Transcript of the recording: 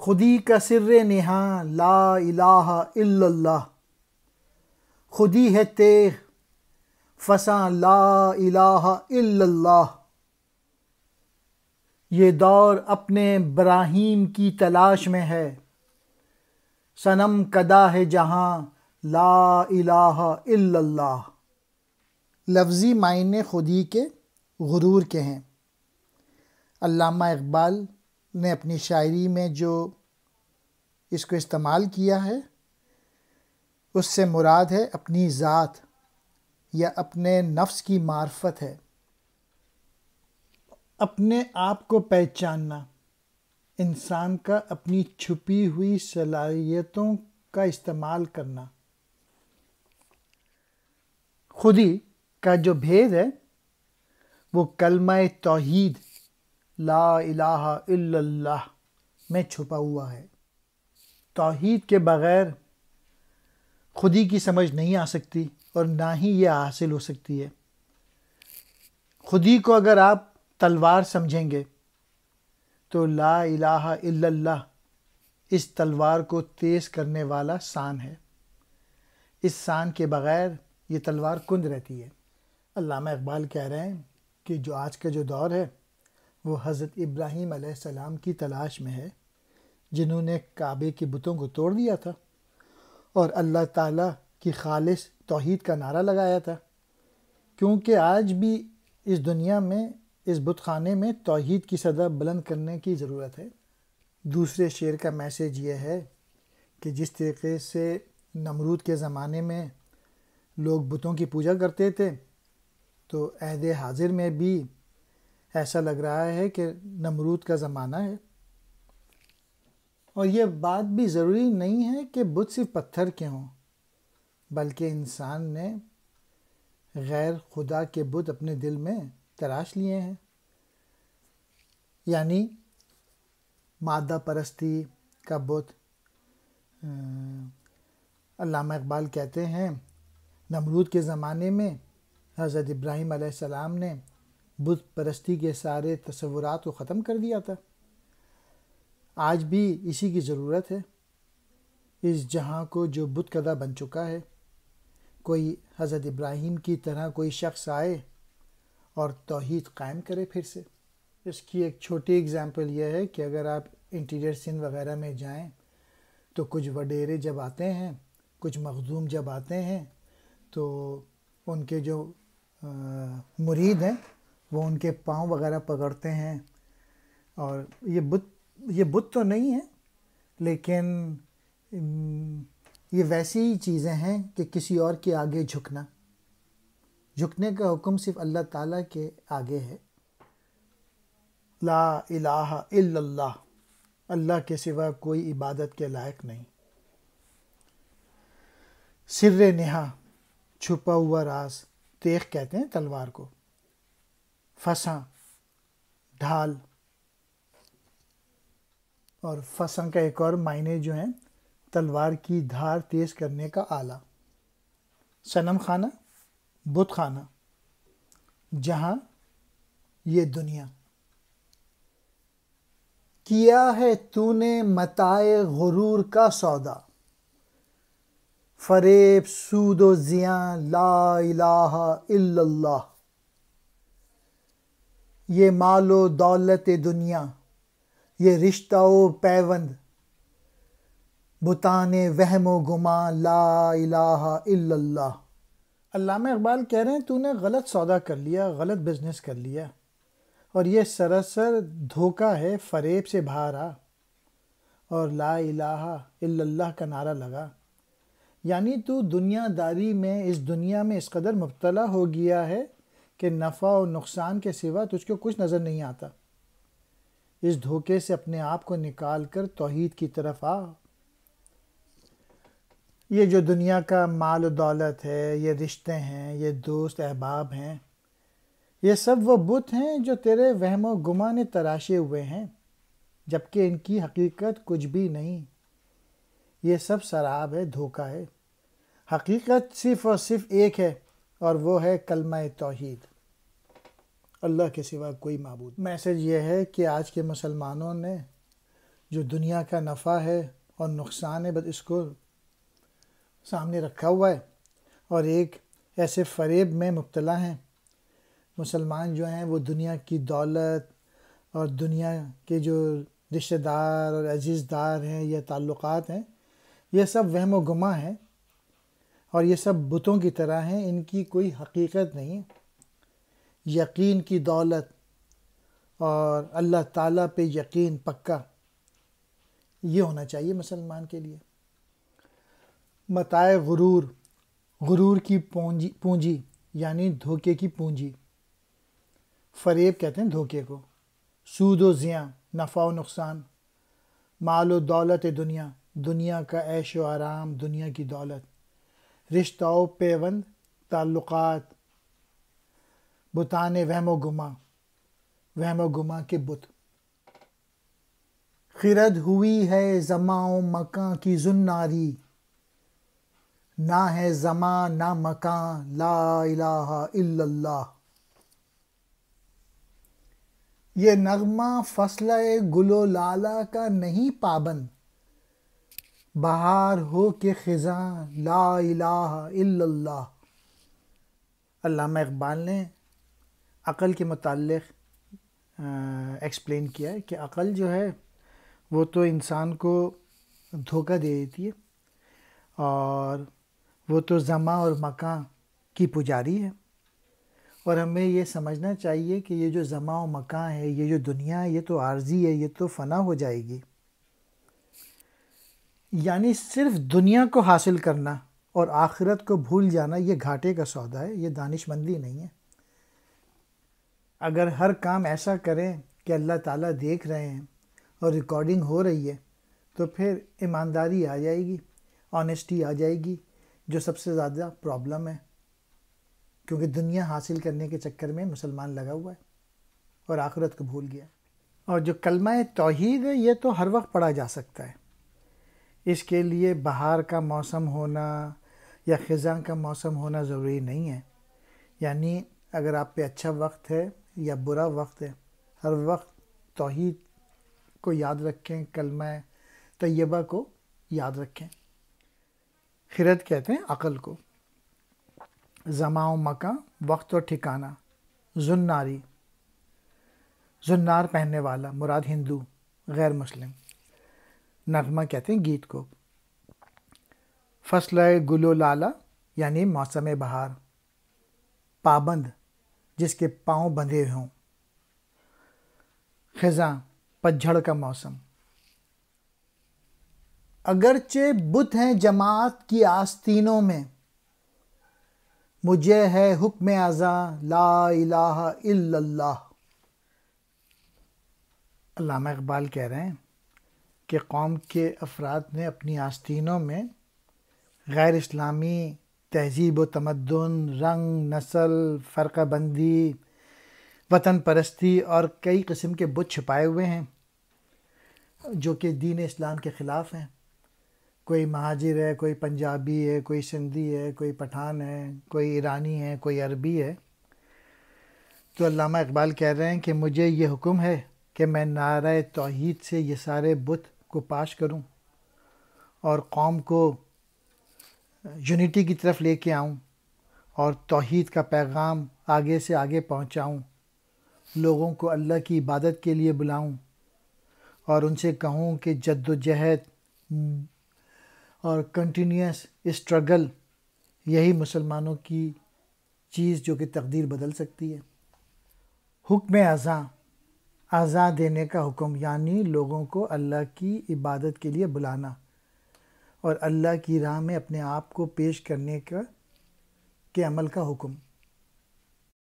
خودی کا سر نہاں لا الہ الا اللہ، خودی ہے تیغ فساں لا الہ الا اللہ۔ یہ دور اپنے براہیم کی تلاش میں ہے، صنم کدا ہے جہاں لا الہ الا اللہ۔ لفظی معنی خودی کے غرور کے ہیں۔ علامہ اقبال نے اپنی شاعری میں جو اس کو استعمال کیا ہے اس سے مراد ہے اپنی ذات یا اپنے نفس کی معرفت ہے، اپنے آپ کو پہچاننا، انسان کا اپنی چھپی ہوئی صلاحیتوں کا استعمال کرنا۔ خودی کا جو بھید ہے وہ کلمہ توحید لا الہ الا اللہ میں چھپا ہوا ہے۔ توحید کے بغیر خودی کی سمجھ نہیں آ سکتی اور نہ ہی یہ حاصل ہو سکتی ہے۔ خودی کو اگر آپ تلوار سمجھیں گے تو لا الہ الا اللہ اس تلوار کو تیز کرنے والا سان ہے۔ اس سان کے بغیر یہ تلوار کند رہتی ہے۔ علامہ اقبال کہہ رہے ہیں کہ جو آج کا جو دور ہے وہ حضرت ابراہیم علیہ السلام کی تلاش میں ہے، جنہوں نے کعبے کے بتوں کو توڑ دیا تھا اور اللہ تعالیٰ کی خالص توحید کا نعرہ لگایا تھا، کیونکہ آج بھی اس دنیا میں اس بت خانے میں توحید کی صدا بلند کرنے کی ضرورت ہے۔ دوسرے شعر کا میسج یہ ہے کہ جس طریقے سے نمرود کے زمانے میں لوگ بتوں کی پوجا کرتے تھے تو عہد حاضر میں بھی ایسا لگ رہا ہے کہ نمرود کا زمانہ ہے۔ اور یہ بات بھی ضروری نہیں ہے کہ بت صرف پتھر کے ہوں، بلکہ انسان نے غیر خدا کے بت اپنے دل میں تراش لیے ہیں، یعنی مادہ پرستی کا بت۔ علامہ اقبال کہتے ہیں نمرود کے زمانے میں حضرت ابراہیم علیہ السلام نے بت پرستی کے سارے تصورات کو ختم کر دیا تھا۔ آج بھی اسی کی ضرورت ہے۔ اس جہاں کو جو بت کدہ بن چکا ہے، کوئی حضرت ابراہیم کی طرح کوئی شخص آئے اور توحید قائم کرے پھر سے۔ اس کی ایک چھوٹی اگزامپل یہ ہے کہ اگر آپ انٹیریئر سندھ وغیرہ میں جائیں تو کچھ وڈیرے جب آتے ہیں، کچھ مخدوم جب آتے ہیں تو ان کے جو مرید ہیں وہ ان کے پاؤں وغیرہ پکڑتے ہیں، اور یہ بت تو نہیں ہے لیکن یہ ویسی ہی چیزیں ہیں کہ کسی اور کے آگے جھکنے کا حکم صرف اللہ تعالیٰ کے آگے ہے۔ لا الہ الا اللہ، اللہ کے سوا کوئی عبادت کے لائق نہیں۔ سر نہاں، چھپا ہوا راز، تیغ کہتے ہیں تلوار کو، فساں، ڈھال، اور فساں کا ایک اور معنی جو ہیں تلوار کی دھار تیز کرنے کا آلہ۔ صنم خانہ، بت خانہ، جہاں یہ دنیا۔ کیا ہے تو نے متاع غرور کا سودا، فریب سود و زیاں لا الہ الا اللہ۔ یہ مال و دولت دنیا، یہ رشتہ و پیوند، بتان وہم و گماں لا الہ الا اللہ۔ علامہ اقبال کہہ رہے ہیں تو نے غلط سودا کر لیا، غلط بزنس کر لیا، اور یہ سراسر دھوکہ ہے، فریب سے باہر آ اور لا الہ الا اللہ کا نعرہ لگا۔ یعنی تو دنیا داری میں اس دنیا میں اس قدر مبتلا ہو گیا ہے کہ نفع و نقصان کے سوا تجھ کو کچھ نظر نہیں آتا۔ اس دھوکے سے اپنے آپ کو نکال کر توحید کی طرف آ۔ یہ جو دنیا کا مال و دولت ہے، یہ رشتے ہیں، یہ دوست احباب ہیں، یہ سب وہ بت ہیں جو تیرے وہم و گماں نے تراشے ہوئے ہیں، جبکہ ان کی حقیقت کچھ بھی نہیں۔ یہ سب سراب ہے، دھوکہ ہے۔ حقیقت صرف اور صرف ایک ہے، اور وہ ہے کلمہ توحید، اللہ کے سوا کوئی معبود۔ میسج یہ ہے کہ آج کے مسلمانوں نے جو دنیا کا نفع ہے اور نقصان ہے بس اس کو سامنے رکھا ہوا ہے، اور ایک ایسے فریب میں مبتلا ہیں مسلمان جو ہیں، وہ دنیا کی دولت اور دنیا کے جو رشتہ دار اور عزیز دار ہیں یا تعلقات ہیں، یہ سب وہم و گماں ہیں اور یہ سب بتوں کی طرح ہیں، ان کی کوئی حقیقت نہیں ہے۔ یقین کی دولت اور اللہ تعالیٰ پہ یقین پکا، یہ ہونا چاہیے مسلمان کے لیے۔ متاع غرور، غرور کی پونجی یعنی دھوکے کی پونجی، فریب کہتے ہیں دھوکے کو، سود و زیاں، نفع و نقصان، مال و دولت دنیا، دنیا کا عیش و آرام، دنیا کی دولت، رشتہ و پیوند، تعلقات، بتانے وہم و گماں کے بت۔ خرد ہوئی ہے زماں و مکاں کی زناری، نہ ہے زماں نہ مکان لا الہ الا اللہ۔ یہ نغمہ فصلہ گل و لالہ کا نہیں پابند، بہار ہو کہ خزاں لا الہ الا اللہ۔ علامہ اقبال نے عقل کے متعلق ایکسپلین کیا ہے کہ عقل جو ہے وہ تو انسان کو دھوکہ دے دیتی ہے، اور وہ تو زماں اور مکان کی پجاری ہے، اور ہمیں یہ سمجھنا چاہیے کہ یہ جو زماں و مکان ہے، یہ جو دنیا ہے، یہ تو عارضی ہے، یہ تو فنا ہو جائے گی۔ یعنی صرف دنیا کو حاصل کرنا اور آخرت کو بھول جانا یہ گھاٹے کا سودا ہے، یہ دانش مندی نہیں ہے۔ اگر ہر کام ایسا کریں کہ اللہ تعالیٰ دیکھ رہے ہیں اور ریکارڈنگ ہو رہی ہے تو پھر ایمانداری آ جائے گی، آنیسٹی آ جائے گی، جو سب سے زیادہ پرابلم ہے، کیونکہ دنیا حاصل کرنے کے چکر میں مسلمان لگا ہوا ہے اور آخرت کو بھول گیا۔ اور جو کلمہ توحید ہے یہ تو ہر وقت پڑھا جا سکتا ہے، اس کے لیے بہار کا موسم ہونا یا خزاں کا موسم ہونا ضروری نہیں ہے۔ یعنی اگر آپ پہ اچھا وقت ہے یا برا وقت ہے، ہر وقت توحید کو یاد رکھیں، کلمہ طیبہ کو یاد رکھیں۔ خرد کہتے ہیں عقل کو، زماں و مکان، وقت اور ٹھکانہ، زناری، زنار پہننے والا، مراد ہندو غیر مسلم، نغمہ کہتے ہیں گیت کو، فصلہ گل و لالہ یعنی موسم بہار، پابند جس کے پاؤں بندھے ہوں، خزاں پتجھڑ کا موسم۔ اگرچہ بت ہیں جماعت کی آستینوں میں، مجھے ہے حکم ازاں لا الہ الا اللہ۔ علامہ اقبال کہہ رہے ہیں کہ قوم کے افراد نے اپنی آستینوں میں غیر اسلامی تہذیب و تمدن، رنگ، نسل، فرقہ بندی، وطن پرستی اور کئی قسم کے بت چھپائے ہوئے ہیں جو کہ دین اسلام کے خلاف ہیں۔ کوئی مہاجر ہے، کوئی پنجابی ہے، کوئی سندھی ہے، کوئی پٹھان ہے، کوئی ایرانی ہے، کوئی عربی ہے۔ تو علامہ اقبال کہہ رہے ہیں کہ مجھے یہ حکم ہے کہ میں نعرہ توحید سے یہ سارے بت کو پاش کروں اور قوم کو یونٹی کی طرف لے کے آؤں اور توحید کا پیغام آگے سے آگے پہنچاؤں، لوگوں کو اللہ کی عبادت کے لیے بلاؤں اور ان سے کہوں کہ جد و جہد اور کنٹینیوس اسٹرگل یہی مسلمانوں کی چیز جو کہ تقدیر بدل سکتی ہے۔ حکم ازاں، ازاں دینے کا حکم، یعنی لوگوں کو اللہ کی عبادت کے لیے بلانا اور اللہ کی راہ میں اپنے آپ کو پیش کرنے کے عمل کا حکم۔